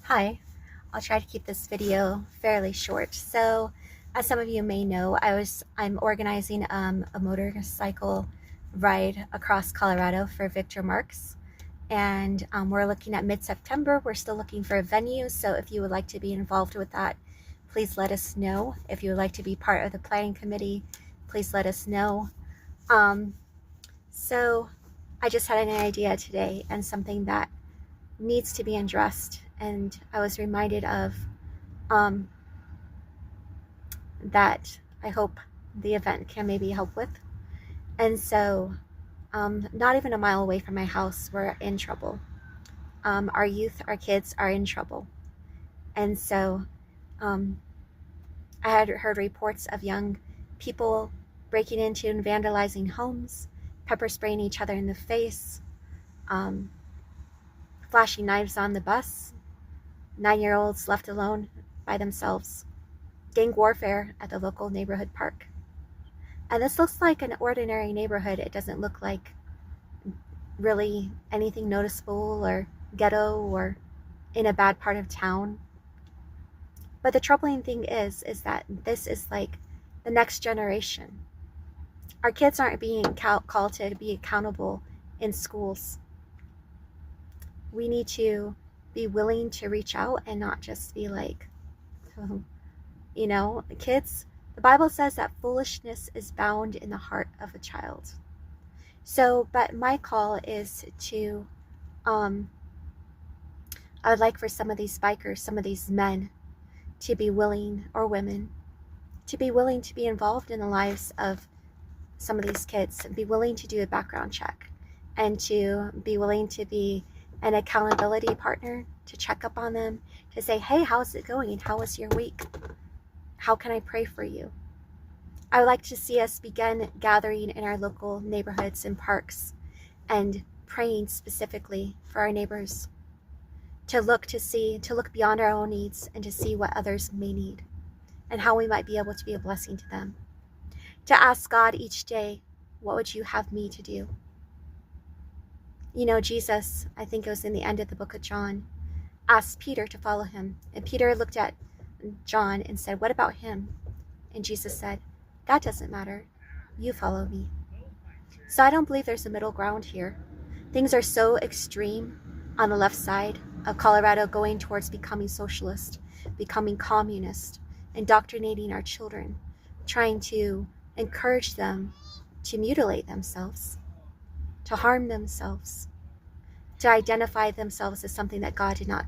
Hi, I'll try to keep this video fairly short. So, as some of you may know, I'm organizing a motorcycle ride across Colorado for Victor Marx, and we're looking at mid-September. We're still looking for a venue, so if you would like to be involved with that, please let us know. If you would like to be part of the planning committee, please let us know. So, I just had an idea today and something that needs to be addressed, and I was reminded of um, that I hope the event can maybe help with. And so, not even a mile away from my house, we're in trouble. Our youth, our kids are in trouble. And so, um, I had heard reports of young people breaking into and vandalizing homes, pepper spraying each other in the face, um, flashing knives on the bus, 9-year-olds left alone by themselves, gang warfare at the local neighborhood park. And this looks like an ordinary neighborhood. It doesn't look like really anything noticeable or ghetto or in a bad part of town. But the troubling thing is that this is like the next generation. Our kids aren't being called to be accountable in schools. We need to be willing to reach out and not just be like, kids, the Bible says that foolishness is bound in the heart of a child. So, but my call is to, I would like for some of these bikers, some of these men to be willing, or women, to be willing to be involved in the lives of some of these kids, and be willing to do a background check, and to be willing to be an accountability partner, to check up on them, to say, hey, how's it going? How was your week? How can I pray for you? I would like to see us begin gathering in our local neighborhoods and parks and praying specifically for our neighbors, to look beyond our own needs and to see what others may need and how we might be able to be a blessing to them. To ask God each day, what would you have me to do? Jesus, I think it was in the end of the book of John, asked Peter to follow him. And Peter looked at John and said, what about him? And Jesus said, that doesn't matter. You follow me. So I don't believe there's a middle ground here. Things are so extreme on the left side of Colorado, going towards becoming socialist, becoming communist, indoctrinating our children, trying to encourage them to mutilate themselves, to harm themselves, to identify themselves as something that God did not